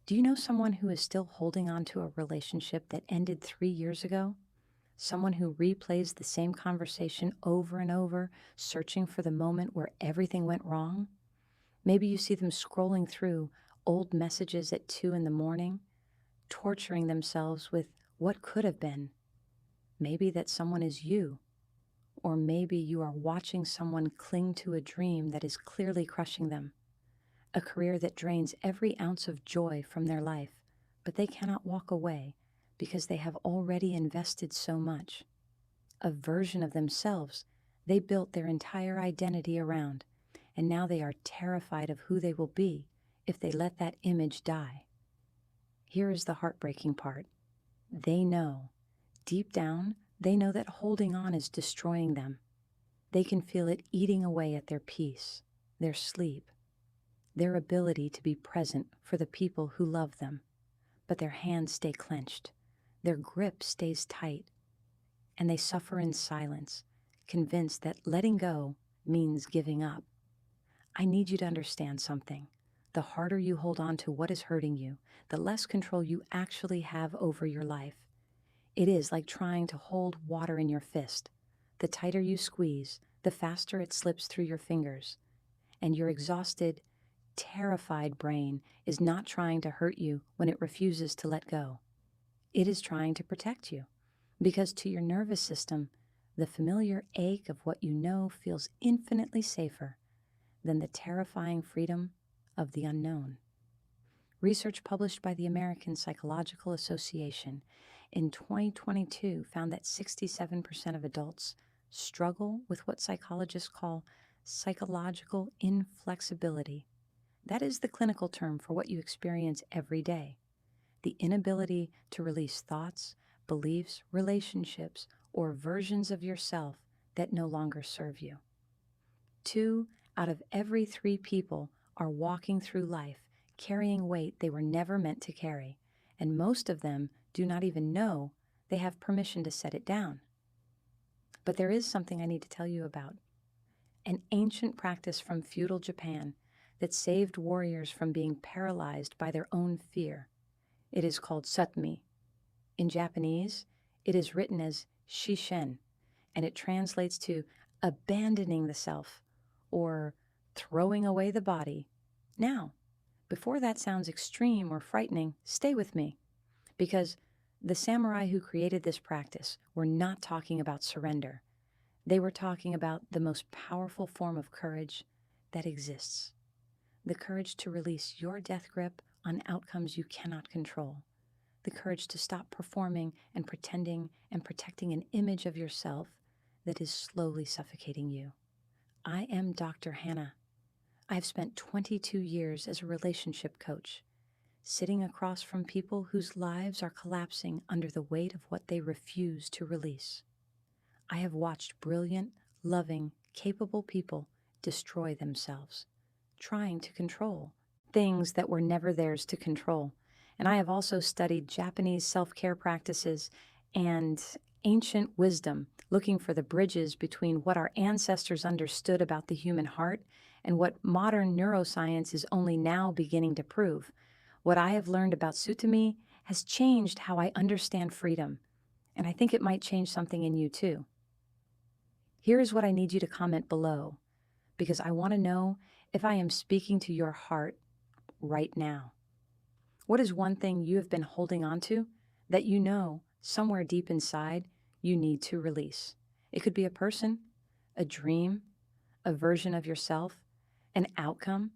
Do you know someone who is still holding on to a relationship that ended 3 years ago? Someone who replays the same conversation over and over, searching for the moment where everything went wrong? Maybe you see them scrolling through old messages at 2 in the morning, torturing themselves with what could have been. Maybe that someone is you, or maybe you are watching someone cling to a dream that is clearly crushing them, a career that drains every ounce of joy from their life, but they cannot walk away because they have already invested so much. A version of themselves they built their entire identity around, and now they are terrified of who they will be if they let that image die. Here is the heartbreaking part. They know, deep down, they know that holding on is destroying them. They can feel it eating away at their peace, their sleep, their ability to be present for the people who love them. But their hands stay clenched, their grip stays tight, and they suffer in silence, convinced that letting go means giving up. I need you to understand something. The harder you hold on to what is hurting you, the less control you actually have over your life. It is like trying to hold water in your fist. The tighter you squeeze, the faster it slips through your fingers. And your exhausted, terrified brain is not trying to hurt you when it refuses to let go. It is trying to protect you, because to your nervous system, the familiar ache of what you know feels infinitely safer than the terrifying freedom of the unknown. Research published by the American Psychological Association in 2022 found that 67% of adults struggle with what psychologists call psychological inflexibility. That is the clinical term for what you experience every day. The inability to release thoughts, beliefs, relationships, or versions of yourself that no longer serve you. 2 out of every 3 people are walking through life carrying weight they were never meant to carry, and most of them do not even know they have permission to set it down. But there is something I need to tell you about. An ancient practice from feudal Japan that saved warriors from being paralyzed by their own fear. It is called sutmi. In Japanese, it is written as shishen, and it translates to abandoning the self or throwing away the body. Now, before that sounds extreme or frightening, stay with me, because the samurai who created this practice were not talking about surrender. They were talking about the most powerful form of courage that exists. The courage to release your death grip on outcomes you cannot control. The courage to stop performing and pretending and protecting an image of yourself that is slowly suffocating you. I am Dr. Hannah. I've spent 22 years as a relationship coach, sitting across from people whose lives are collapsing under the weight of what they refuse to release. I have watched brilliant, loving, capable people destroy themselves, trying to control things that were never theirs to control. And I have also studied Japanese self-care practices and ancient wisdom, looking for the bridges between what our ancestors understood about the human heart and what modern neuroscience is only now beginning to prove. What I have learned about Sutami has changed how I understand freedom, and I think it might change something in you too. Here is what I need you to comment below, because I want to know if I am speaking to your heart right now. What is one thing you have been holding on to that you know somewhere deep inside you need to release? It could be a person, a dream, a version of yourself, an outcome,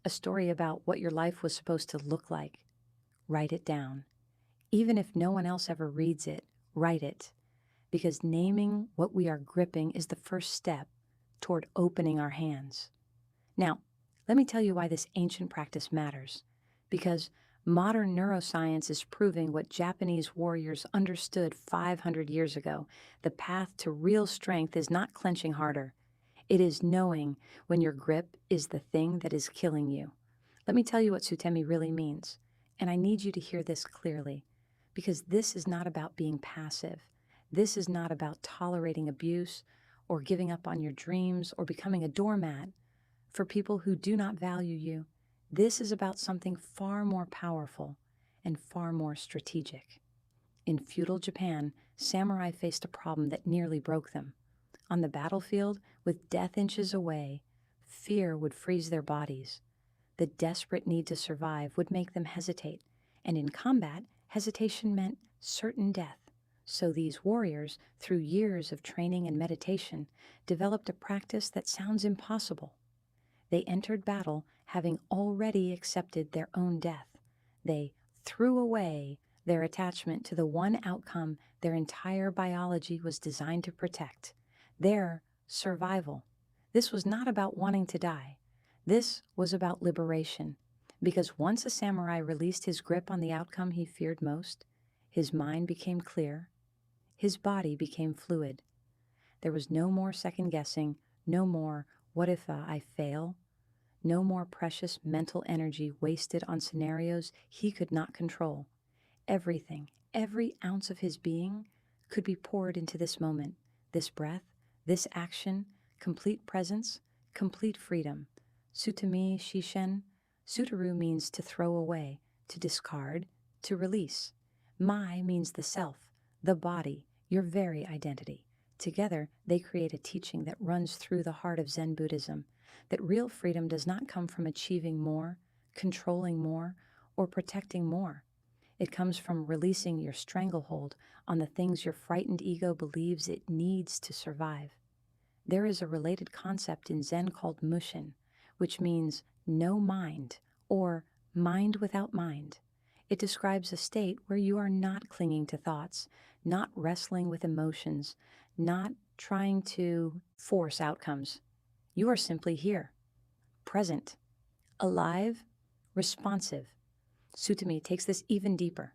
a story about what your life was supposed to look like. Write it down. Even if no one else ever reads it, write it. Because naming what we are gripping is the first step toward opening our hands. Now, let me tell you why this ancient practice matters. Because modern neuroscience is proving what Japanese warriors understood 500 years ago. The path to real strength is not clenching harder. It is knowing when your grip is the thing that is killing you. Let me tell you what Sutemi really means. And I need you to hear this clearly, because this is not about being passive. This is not about tolerating abuse or giving up on your dreams or becoming a doormat for people who do not value you This is about something far more powerful and far more strategic. In feudal Japan, samurai faced a problem that nearly broke them. On the battlefield, with death inches away, fear would freeze their bodies. The desperate need to survive would make them hesitate, and in combat, hesitation meant certain death. So these warriors, through years of training and meditation, developed a practice that sounds impossible. They entered battle having already accepted their own death. They threw away their attachment to the one outcome their entire biology was designed to protect, their survival. This was not about wanting to die. This was about liberation, because once a samurai released his grip on the outcome he feared most, his mind became clear, his body became fluid. There was no more second guessing, no more, what if I fail? No more precious mental energy wasted on scenarios he could not control. Everything, every ounce of his being, could be poured into this moment, this breath, this action, complete presence, complete freedom. Sutami Shishen. Sutaru means to throw away, to discard, to release. Mai means the self, the body, your very identity. Together, they create a teaching that runs through the heart of Zen Buddhism, that real freedom does not come from achieving more, controlling more, or protecting more. It comes from releasing your stranglehold on the things your frightened ego believes it needs to survive. There is a related concept in Zen called mushin, which means no mind, or mind without mind. It describes a state where you are not clinging to thoughts, not wrestling with emotions, not trying to force outcomes. You are simply here, present, alive, responsive. Sutami takes this even deeper.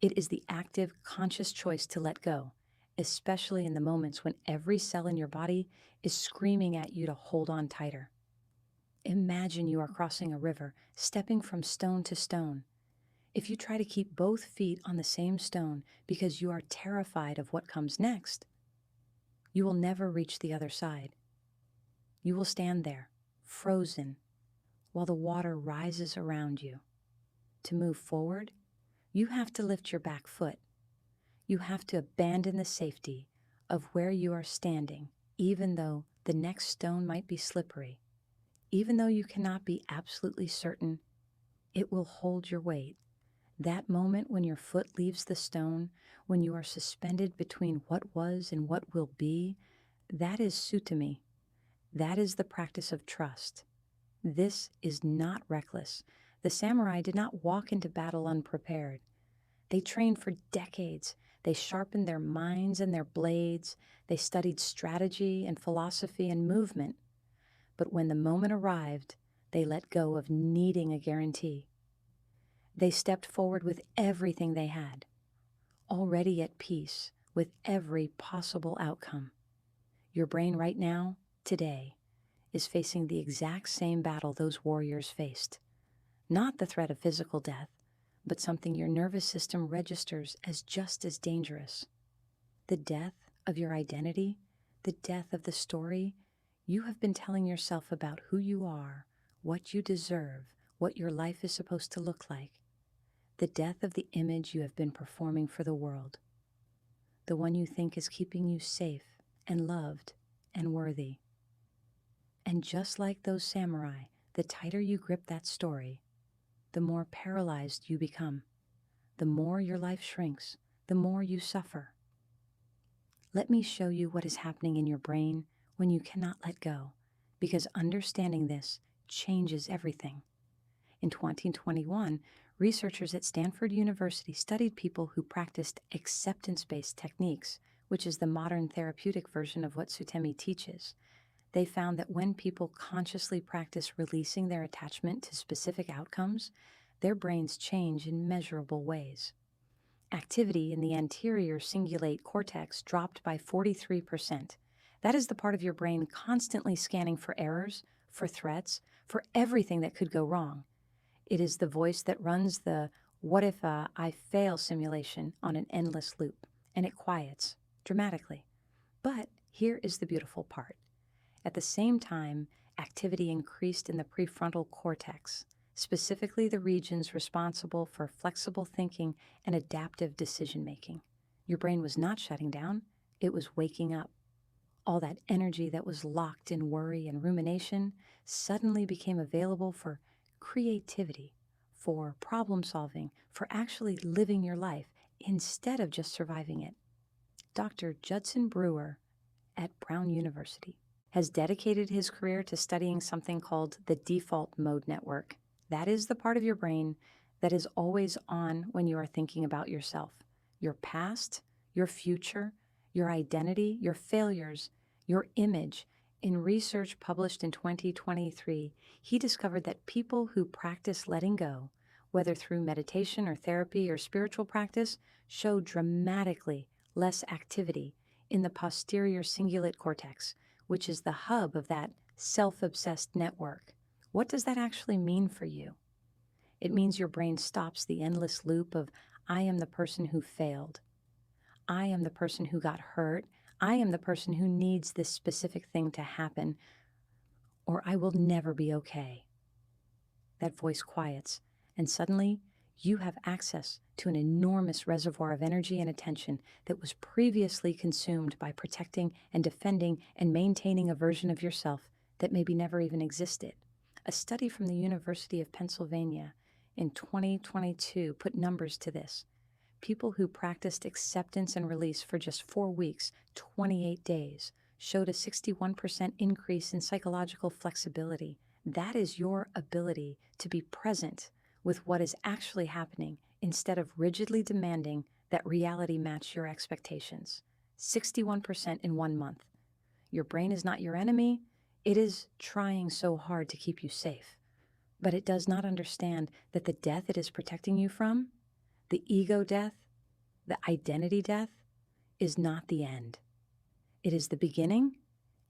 It is the active, conscious choice to let go, especially in the moments when every cell in your body is screaming at you to hold on tighter. Imagine you are crossing a river, stepping from stone to stone. If you try to keep both feet on the same stone because you are terrified of what comes next, you will never reach the other side. You will stand there, frozen, while the water rises around you. To move forward, you have to lift your back foot. You have to abandon the safety of where you are standing, even though the next stone might be slippery. Even though you cannot be absolutely certain, it will hold your weight. That moment when your foot leaves the stone, when you are suspended between what was and what will be, that is sutami. That is the practice of trust. This is not reckless. The samurai did not walk into battle unprepared. They trained for decades. They sharpened their minds and their blades. They studied strategy and philosophy and movement. But when the moment arrived, they let go of needing a guarantee. They stepped forward with everything they had, already at peace with every possible outcome. Your brain right now, today, is facing the exact same battle those warriors faced. Not the threat of physical death, but something your nervous system registers as just as dangerous. The death of your identity, the death of the story you have been telling yourself about who you are, what you deserve, what your life is supposed to look like. The death of the image you have been performing for the world. The one you think is keeping you safe and loved and worthy. And just like those samurai, the tighter you grip that story, the more paralyzed you become. The more your life shrinks, the more you suffer. Let me show you what is happening in your brain when you cannot let go, because understanding this changes everything. In 2021, researchers at Stanford University studied people who practiced acceptance-based techniques, which is the modern therapeutic version of what Sutemi teaches. They found that when people consciously practice releasing their attachment to specific outcomes, their brains change in measurable ways. Activity in the anterior cingulate cortex dropped by 43%. That is the part of your brain constantly scanning for errors, for threats, for everything that could go wrong. It is the voice that runs the what if I fail simulation on an endless loop, and it quiets dramatically. But here is the beautiful part. At the same time, activity increased in the prefrontal cortex, specifically the regions responsible for flexible thinking and adaptive decision making. Your brain was not shutting down, it was waking up. All that energy that was locked in worry and rumination suddenly became available for creativity, for problem solving, for actually living your life instead of just surviving it. Dr. Judson Brewer at Brown University has dedicated his career to studying something called the default mode network. That is the part of your brain that is always on when you are thinking about yourself, your past, your future, your identity, your failures, your image. In research published in 2023, he discovered that people who practice letting go, whether through meditation or therapy or spiritual practice, show dramatically less activity in the posterior cingulate cortex, which is the hub of that self-obsessed network. What does that actually mean for you? It means your brain stops the endless loop of, I am the person who failed. I am the person who got hurt. I am the person who needs this specific thing to happen, or I will never be okay. That voice quiets, and suddenly you have access to an enormous reservoir of energy and attention that was previously consumed by protecting and defending and maintaining a version of yourself that maybe never even existed. A study from the University of Pennsylvania in 2022 put numbers to this. People who practiced acceptance and release for just 4 weeks, 28 days, showed a 61% increase in psychological flexibility. That is your ability to be present with what is actually happening instead of rigidly demanding that reality match your expectations. 61% in 1 month. Your brain is not your enemy. It is trying so hard to keep you safe. But it does not understand that the death it is protecting you from, the ego death, the identity death, is not the end. It is the beginning.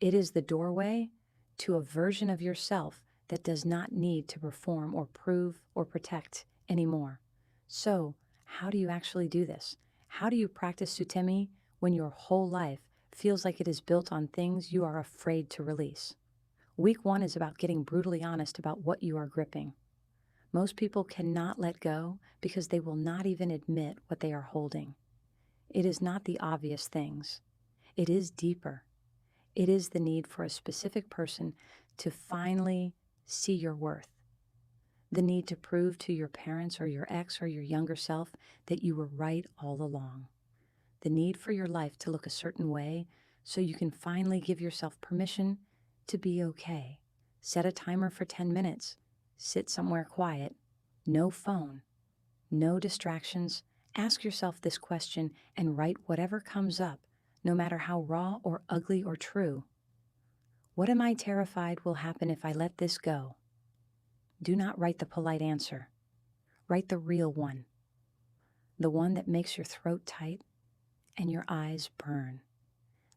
It is the doorway to a version of yourself that does not need to perform or prove or protect anymore. So, how do you actually do this? How do you practice sutemi when your whole life feels like it is built on things you are afraid to release? Week 1 is about getting brutally honest about what you are gripping. Most people cannot let go because they will not even admit what they are holding. It is not the obvious things. It is deeper. It is the need for a specific person to finally see your worth. The need to prove to your parents or your ex or your younger self that you were right all along. The need for your life to look a certain way so you can finally give yourself permission to be okay. Set a timer for 10 minutes. Sit somewhere quiet. No phone. No distractions. Ask yourself this question and write whatever comes up, no matter how raw or ugly or true. What am I terrified will happen if I let this go? Do not write the polite answer. Write the real one. The one that makes your throat tight and your eyes burn.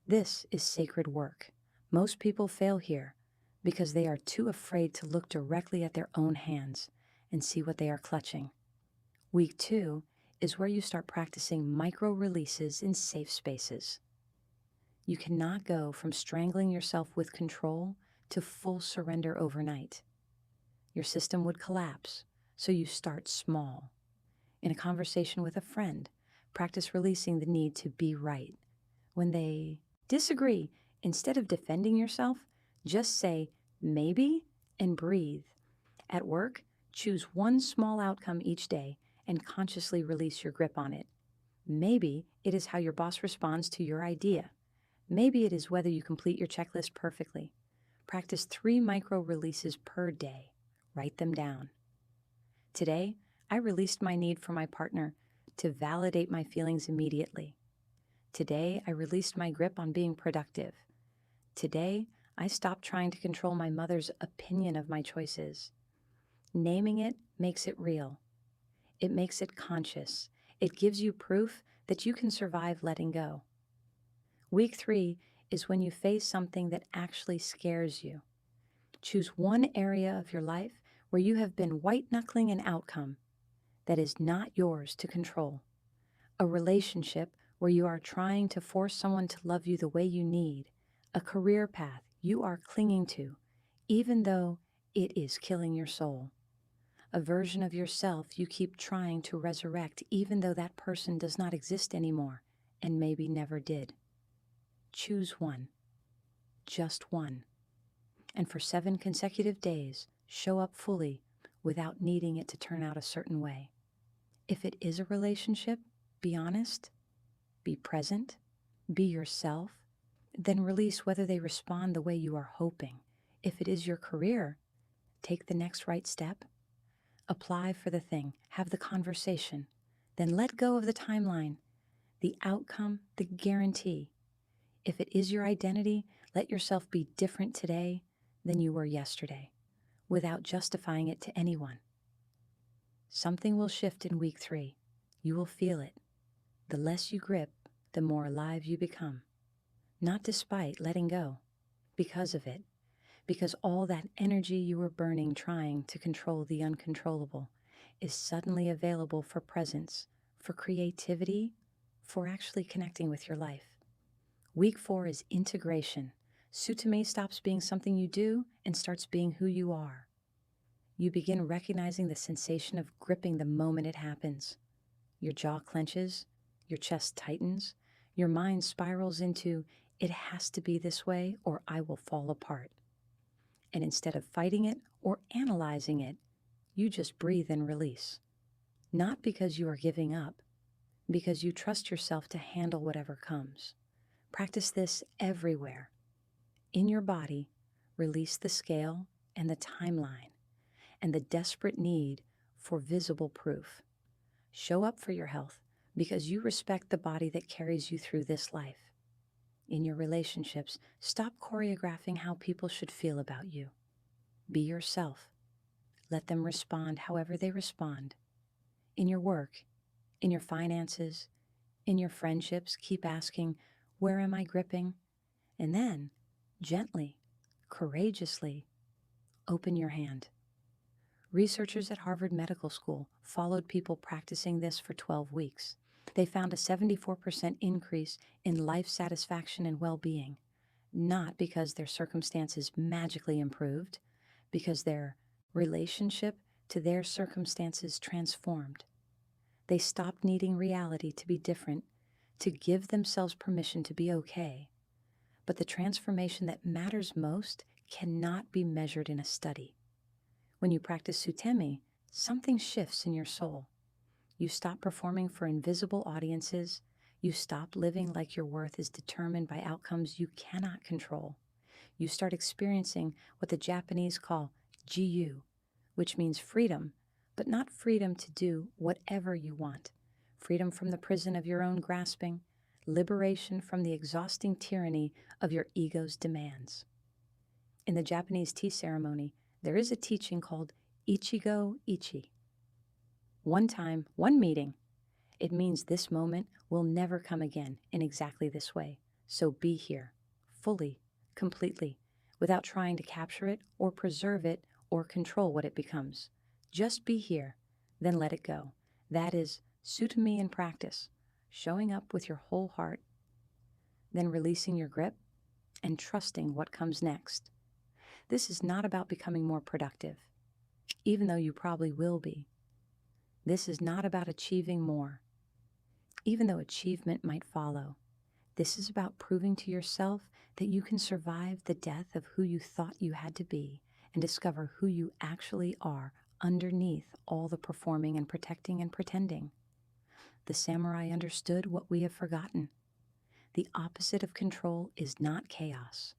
This is sacred work. Most people fail here because they are too afraid to look directly at their own hands and see what they are clutching. Week 2 is where you start practicing micro releases in safe spaces. You cannot go from strangling yourself with control to full surrender overnight. Your system would collapse, so you start small. In a conversation with a friend, practice releasing the need to be right. When they disagree, instead of defending yourself, just say maybe and breathe. At work, choose one small outcome each day and consciously release your grip on it. Maybe it is how your boss responds to your idea. Maybe it is whether you complete your checklist perfectly. Practice 3 micro releases per day. Write them down. Today, I released my need for my partner to validate my feelings immediately. Today, I released my grip on being productive. Today, I stopped trying to control my mother's opinion of my choices. Naming it makes it real. It makes it conscious. It gives you proof that you can survive letting go. Week 3 is when you face something that actually scares you. Choose one area of your life where you have been white-knuckling an outcome that is not yours to control. A relationship where you are trying to force someone to love you the way you need. A career path you are clinging to, even though it is killing your soul. a version of yourself you keep trying to resurrect even though that person does not exist anymore and maybe never did. Choose one, just one, and for 7 consecutive days, show up fully without needing it to turn out a certain way. If it is a relationship, be honest, be present, be yourself, then release whether they respond the way you are hoping. If it is your career, take the next right step, apply for the thing, have the conversation, then let go of the timeline, the outcome, the guarantee. If it is your identity, let yourself be different today than you were yesterday, without justifying it to anyone. Something will shift in week 3. You will feel it. The less you grip, the more alive you become. Not despite letting go, because of it. Because all that energy you were burning trying to control the uncontrollable is suddenly available for presence, for creativity, for actually connecting with your life. Week 4 is integration. Sutame stops being something you do and starts being who you are. You begin recognizing the sensation of gripping the moment it happens. Your jaw clenches, your chest tightens, your mind spirals into, it has to be this way or I will fall apart. And instead of fighting it or analyzing it, you just breathe and release. Not because you are giving up, because you trust yourself to handle whatever comes. Practice this everywhere. In your body, release the scale and the timeline and the desperate need for visible proof. Show up for your health because you respect the body that carries you through this life. In your relationships, stop choreographing how people should feel about you. Be yourself. Let them respond however they respond. In your work, in your finances, in your friendships, keep asking, where am I gripping? And then, gently, courageously, open your hand. Researchers at Harvard Medical School followed people practicing this for 12 weeks. They found a 74% increase in life satisfaction and well-being, not because their circumstances magically improved, because their relationship to their circumstances transformed. They stopped needing reality to be different, to give themselves permission to be okay. But the transformation that matters most cannot be measured in a study. When you practice Sutemi, something shifts in your soul. You stop performing for invisible audiences. You stop living like your worth is determined by outcomes you cannot control. You start experiencing what the Japanese call jiyu, which means freedom, but not freedom to do whatever you want. Freedom from the prison of your own grasping, liberation from the exhausting tyranny of your ego's demands. In the Japanese tea ceremony, there is a teaching called Ichigo Ichi. One time, one meeting. It means this moment will never come again in exactly this way. So be here, fully, completely, without trying to capture it or preserve it or control what it becomes. Just be here, then let it go. That is Sutami in practice, showing up with your whole heart, then releasing your grip and trusting what comes next. This is not about becoming more productive, even though you probably will be. This is not about achieving more, even though achievement might follow. This is about proving to yourself that you can survive the death of who you thought you had to be and discover who you actually are underneath all the performing and protecting and pretending. The samurai understood what we have forgotten. The opposite of control is not chaos.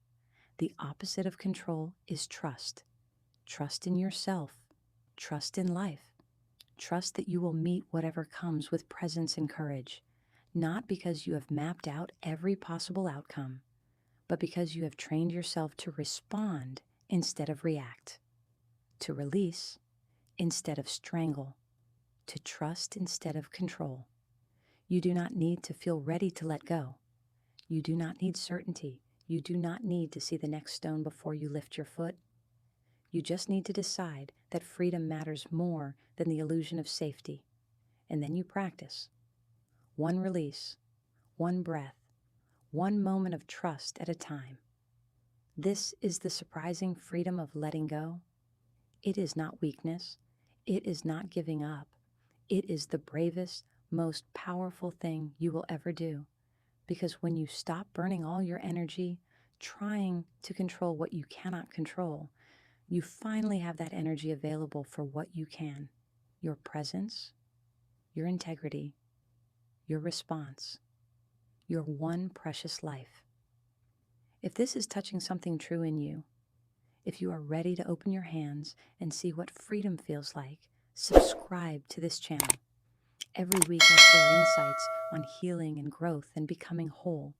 The opposite of control is trust. Trust in yourself. Trust in life. Trust that you will meet whatever comes with presence and courage, not because you have mapped out every possible outcome, but because you have trained yourself to respond instead of react, to release instead of strangle, to trust instead of control. You do not need to feel ready to let go. You do not need certainty. You do not need to see the next stone before you lift your foot. You just need to decide that freedom matters more than the illusion of safety. And then you practice. One release, one breath, one moment of trust at a time. This is the surprising freedom of letting go. It is not weakness. It is not giving up. It is the bravest, most powerful thing you will ever do. Because when you stop burning all your energy trying to control what you cannot control, you finally have that energy available for what you can: your presence, your integrity, your response, your one precious life. If this is touching something true in you, if you are ready to open your hands and see what freedom feels like, subscribe to this channel. Every week I share insights on healing and growth and becoming whole,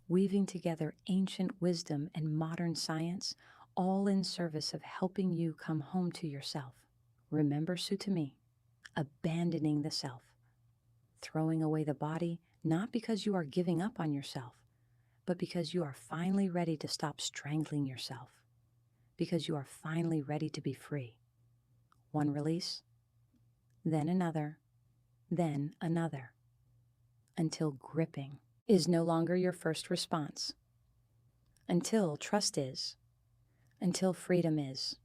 weaving together ancient wisdom and modern science, all in service of helping you come home to yourself. Remember Sutami, abandoning the self, throwing away the body, not because you are giving up on yourself, but because you are finally ready to stop strangling yourself, because you are finally ready to be free. One release, then another, until gripping is no longer your first response, until trust is, until freedom is.